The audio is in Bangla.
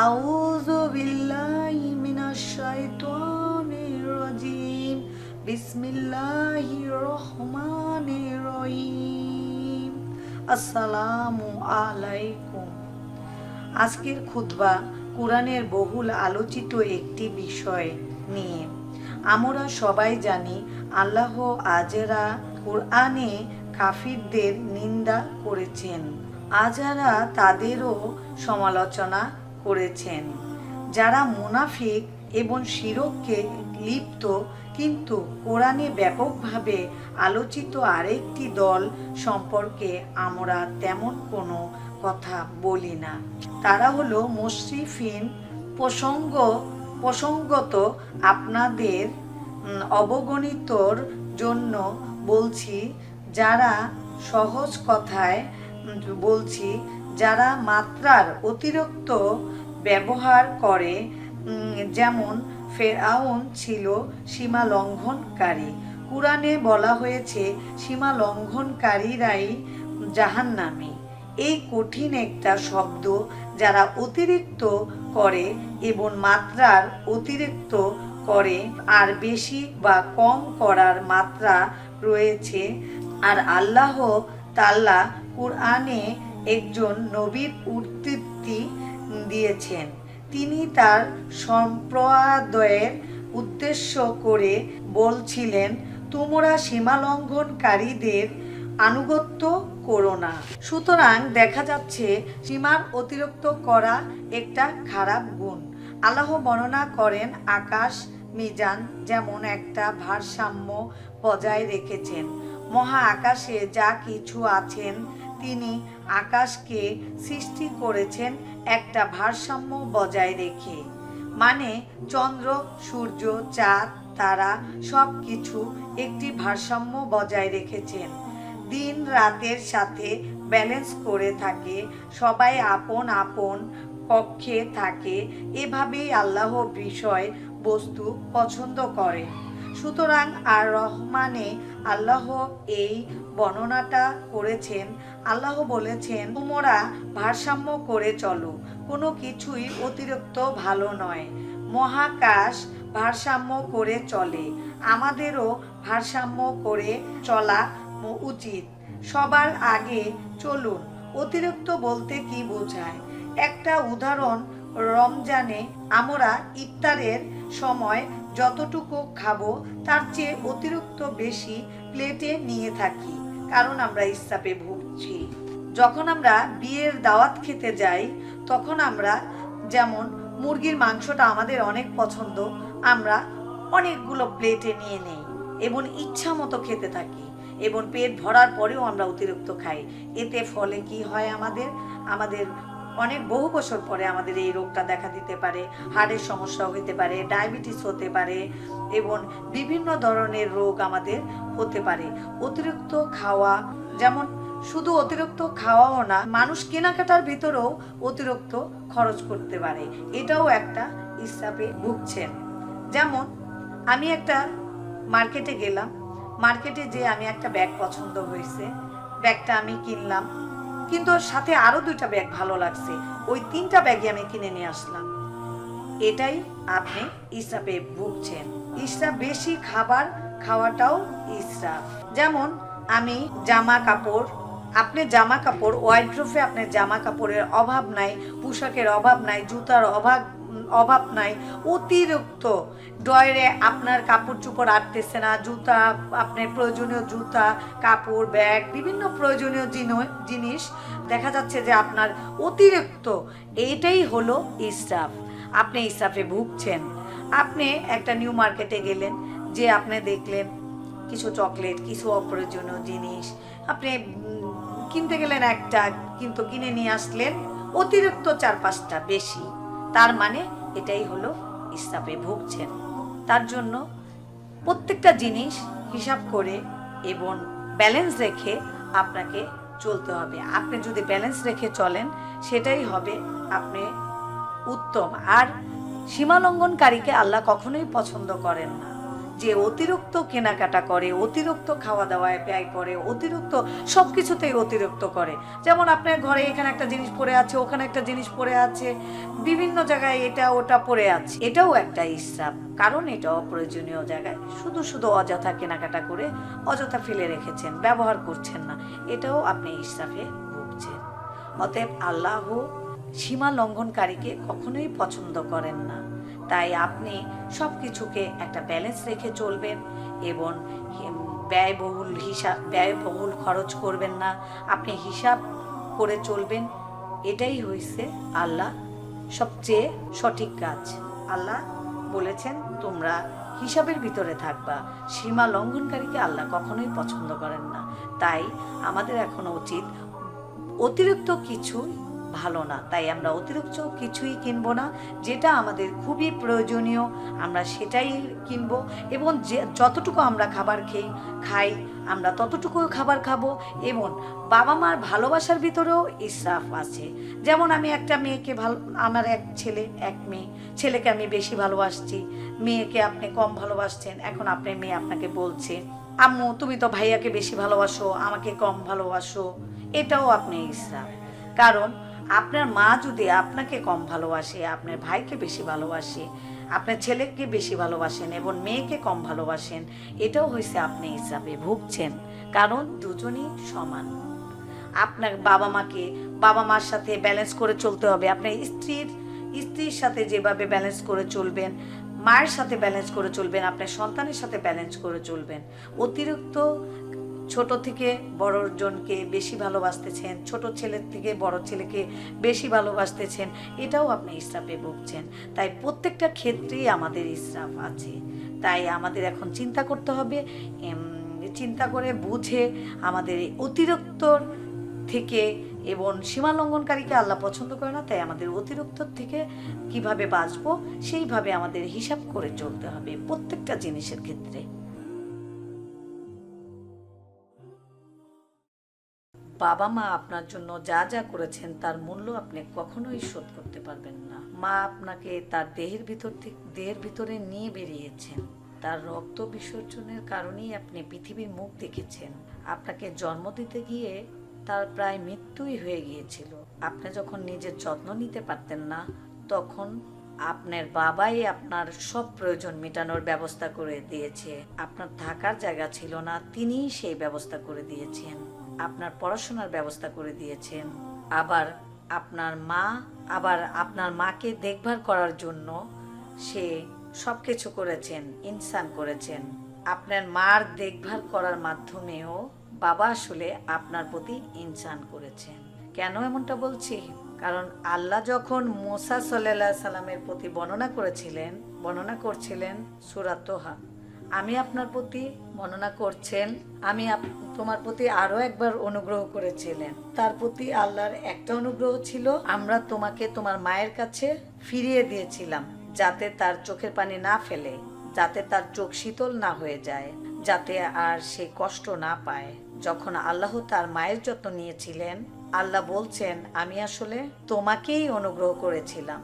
আউযু বিল্লাহি মিনাশ শাইতানির রাজিম। বিসমিল্লাহির রহমানির রহিম। আসসালামু আলাইকুম। আজকের খুতবা কোরআনের বহুল আলোচিত একটি বিষয় নিয়ে। আমরা সবাই জানি আল্লাহ আজেরা কোরআনে কাফিরদের নিন্দা করেছেন, আজারা তাদেরও সমালোচনা করেছেন। যারা মুনাফিক এবং শিরককে লিপ্ত, কিন্তু কোরআনে ব্যাপকভাবে আলোচিত আরেকটি দল সম্পর্কে আমরা তেমন কোনো কথা বলি না। তারা হলো মুশরিকিন। প্রসঙ্গত আপনাদের অবগণিতর জন্য বলছি, যারা সহজ কথায় বলছি, যারা মাত্রার অতিরিক্ত ব্যবহার করে, যেমন ফেরাউন ছিল সীমা লঙ্ঘনকারী। কুরআনে বলা হয়েছে সীমা লঙ্ঘনকারীরাই জাহান্নামী। এই কঠিন একটা শব্দ। যারা অতিরিক্ত করে এবং মাত্রার অতিরিক্ত করে, আর বেশি বা কম করার মাত্রা রয়েছে। আর আল্লাহ তাআলা কুরআনে একজন নবীর উদ্ধৃতি দিয়েছেন। তিনি তার সম্প্রদায়ের উদ্দেশ্য করে বলছিলেন, তোমরা সীমালঙ্ঘনকারীদের আনুগত্য করো না। সুতরাং দেখা যাচ্ছে সীমার অতিরিক্ত করা একটা খারাপ গুণ। আল্লাহ বর্ণনা করেন আকাশ মিজান যেমন একটা ভারসাম্য বজায় রেখেছেন। মহা আকাশে যা কিছু আছেন, তিনি আকাশকে সৃষ্টি করেছেন একটা ভারসাম্য বজায় রেখে। মানে চন্দ্র, সূর্য, চাঁদ, তারা সব কিছু একটি ভারসাম্য বজায় রেখেছেন। দিন রাতের সাথে ব্যালেন্স করে থাকে। সবাই আপন আপন পক্ষে থাকে। এভাবেই আল্লাহ বিষয় বস্তু পছন্দ করে। সুতরাং আর রহমানে আল্লাহ এই বর্ণনাটা করেছেন। আল্লাহ বলেছেন, তোমরা ভারসাম্য করে চলো, কোনো কিছুই অতিরিক্ত ভালো নয়। মহাকাশ ভারসাম্য করে চলে, আমাদেরও ভারসাম্য করে চলা উচিত। সবার আগে চলুন। অতিরিক্ত বলতে কি বোঝায়? একটা উদাহরণ, রমজানে আমরা ইফতারের সময় যতটুকু খাবো তার চেয়ে অতিরিক্ত বেশি প্লেটে নিয়ে থাকি, কারণ আমরা ইসরাফে ভুগছি। যখন আমরা বিয়ের দাওয়াত খেতে যাই, তখন আমরা যেমন মুরগির মাংসটা আমাদের অনেক পছন্দ, আমরা অনেকগুলো প্লেটে নিয়ে নেই এবং ইচ্ছা মতো খেতে থাকি এবং পেট ভরার পরেও আমরা অতিরিক্ত খাই। এতে ফলে কি হয়, আমাদের অনেক বহু বছর পরে আমাদের এই রোগটা দেখা দিতে পারে। হার্টের সমস্যা হতে পারে, ডায়াবেটিস হতে পারে এবং বিভিন্ন ধরনের রোগ আমাদের হতে পারে। অতিরিক্ত খাওয়া, যেমন শুধু অতিরিক্ত খাওয়াও না, মানুষ কেনাকাটার ভিতরেও অতিরিক্ত খরচ করতে পারে। এটাও একটা ইসরাফে ভুগছেন। যেমন আমি একটা মার্কেটে গেলাম, মার্কেটে যে আমি একটা ব্যাগ পছন্দ হয়েছে, ব্যাগটা আমি কিনলাম, কিন্তু সাথে আরো 2টা ব্যাগ ভালো লাগছে, ওই 3টা ব্যাগই আমি কিনে নিয়ে আসলাম। এটাই আপনি ইসরাফে ভুগছেন। ইসরাফ বেশি খাবার খাওয়াটাও ইসরাফ। যেমন আমি জামা কাপড়, আপনার জামা কাপড় ওয়ার্ড্রোবে, আপনার জামা কাপড়ের অভাব নাই, পোশাকের অভাব নাই, জুতার অভাব নাই, অতিরিক্ত ড্রয়ারে আপনার কাপড় চোপড় আটতেছে না, জুতা, আপনার প্রয়োজনীয় জুতা, কাপড়, ব্যাগ, বিভিন্ন প্রয়োজনীয় জিনিস দেখা যাচ্ছে যে আপনার অতিরিক্ত। এইটাই হলো ইসরাফ। আপনি ইসরাফে ভুগছেন। আপনি একটা নিউ মার্কেটে গেলেন, যে আপনি দেখলেন কিছু চকলেট, কিছু অপ্রয়োজনীয় জিনিস আপনি কিনতে গেলেন একটা, কিন্তু কিনে নিয়ে আসলেন অতিরিক্ত 4-5টা বেশি। তার মানে এটাই হলো ইসরাফে ভুগছেন। তার জন্য প্রত্যেকটা জিনিস হিসাব করে এবং ব্যালেন্স রেখে আপনাকে চলতে হবে। আপনি যদি ব্যালেন্স রেখে চলেন, সেটাই হবে আপনি উত্তম। আর সীমালঙ্ঘনকারীকে আল্লাহ কখনোই পছন্দ করেন না। যে অতিরিক্ত কেনাকাটা করে, অতিরিক্ত খাওয়া দাওয়ায় ব্যয় করে, অতিরিক্ত সব কিছুতেই অতিরিক্ত করে। যেমন আপনার ঘরে এখানে একটা জিনিস পড়ে আছে, ওখানে একটা জিনিস পড়ে আছে, বিভিন্ন জায়গায় এটা ওটা পড়ে আছে, এটাও একটা ইসরাফ। কারণ এটা অপ্রয়োজনীয় জায়গায় শুধু শুধু অযথা কেনাকাটা করে অযথা ফেলে রেখেছেন, ব্যবহার করছেন না, এটাও আপনি ইসরাফে ভুগছেন। অতএব আল্লাহ সীমা লঙ্ঘনকারীকে কখনোই পছন্দ করেন না। তাই আপনি সব কিছুকে একটা ব্যালেন্স রেখে চলবেন এবং ব্যয়বহুল খরচ করবেন না, আপনি হিসাব করে চলবেন। এটাই হয়েছে আল্লাহ সবচেয়ে সঠিক কাজ। আল্লাহ বলেছেন তোমরা হিসাবের ভিতরে থাকবা, সীমা লঙ্ঘনকারীকে আল্লাহ কখনোই পছন্দ করেন না। তাই আমাদের এখন উচিত অতিরিক্ত কিছু ভালো না, তাই আমরা অতিরিক্ত কিছুই কিনবো না। যেটা আমাদের খুবই প্রয়োজনীয় আমরা সেটাই কিনবো, এবং যতটুকু আমরা খাবার খাই আমরা ততটুকু খাবার খাবো। এবং বাবা মার ভালোবাসার ভিতরেও ইসরাফ আছে। যেমন আমি একটা মেয়েকে আমার এক ছেলে এক মেয়ে, ছেলেকে আমি বেশি ভালোবাসছি, মেয়েকে আপনি কম ভালোবাসছেন। এখন আপনার মেয়ে আপনাকে বলছে আম্মু তুমি তো ভাইয়াকে বেশি ভালোবাসো, আমাকে কম ভালোবাসো, এটাও আপনি ইসরাফ। কারণ আপনার মা যদি আপনাকে কম ভালোবাসে, আপনার ভাইকে বেশি ভালোবাসে, আপনার ছেলেকে বেশি ভালোবাসেন এবং মেয়েকে কম ভালোবাসেন, এটাও হয়েছে আপনি ইসরাফে ভুগছেন। কারণ দুজনই সমান। আপনার বাবা মার সাথে ব্যালেন্স করে চলতে হবে। আপনার স্ত্রীর সাথে যেভাবে ব্যালেন্স করে চলবেন, মায়ের সাথে ব্যালেন্স করে চলবেন, আপনার সন্তানের সাথে ব্যালেন্স করে চলবেন। অতিরিক্ত ছোট থেকে বড় জনকে বেশি ভালোবাসতেছেন, ছোট ছেলের থেকে বড় ছেলেকে বেশি ভালোবাসতেছেন, এটাও আপনি ইসরাফে ভুগছেন। তাই প্রত্যেকটা ক্ষেত্রেই আমাদের ইসরাফ আছে। তাই আমাদের এখন চিন্তা করতে হবে, চিন্তা করে বুঝে আমাদের অতিরিক্ত থেকে, এবং সীমা লঙ্ঘনকারীকে আল্লাহ পছন্দ করে না। তাই আমাদের অতিরিক্ত থেকে কিভাবে বাঁচবো সেইভাবে আমাদের হিসাব করে চলতে হবে প্রত্যেকটা জিনিসের ক্ষেত্রে। বাবা মা আপনার জন্য যা যা করেছেন তার মূল্য আপনি কখনোই শোধ করতে পারবেন না। মা আপনাকে তার দেহের ভিতরে নিয়ে বেরিয়েছেন, তার রক্ত বিসর্জনের কারণেই আপনি পৃথিবীর মুখ দেখেছেন। আপনাকে জন্ম দিতে গিয়ে তার প্রায় মৃত্যুই হয়ে গিয়েছিল। আপনি যখন নিজের যত্ন নিতে পারতেন না, তখন আপনার বাবাই আপনার সব প্রয়োজন মেটানোর ব্যবস্থা করে দিয়েছে। আপনার থাকার জায়গা ছিল না, তিনিই সেই ব্যবস্থা করে দিয়েছেন। আপনার পড়াশোনার ব্যবস্থা করে দিয়েছেন। আবার আপনার মাকে দেখভাল করার জন্য সে সব কিছু করেছেন, ইনসান করেছেন। আপনার মার দেখভাল করার মাধ্যমেও বাবা আসলে আপনার প্রতি ইনসান করেছেন। কেন এমনটা বলছি? কারণ আল্লাহ যখন মুসা সাল্লাল্লাহু সাল্লামের প্রতি বর্ণনা করছিলেন সূরা তোহা, আমি আপনার প্রতি বর্ণনা করছেন, আমি তোমার প্রতি আরো একবার অনুগ্রহ করেছিলেন। তার প্রতি আল্লাহর একটা অনুগ্রহ ছিল, আমরা তোমাকে তোমার মায়ের কাছে ফিরিয়ে দিয়েছিলাম, যাতে তার চোখের পানি না ফেলে, যাতে তার চোখ শীতল না হয়ে যায়, যাতে আর সে কষ্ট না পায়। যখন আল্লাহ তার মায়ের যত্ন নিয়েছিলেন, আল্লাহ বলছেন আমি আসলে তোমাকেই অনুগ্রহ করেছিলাম।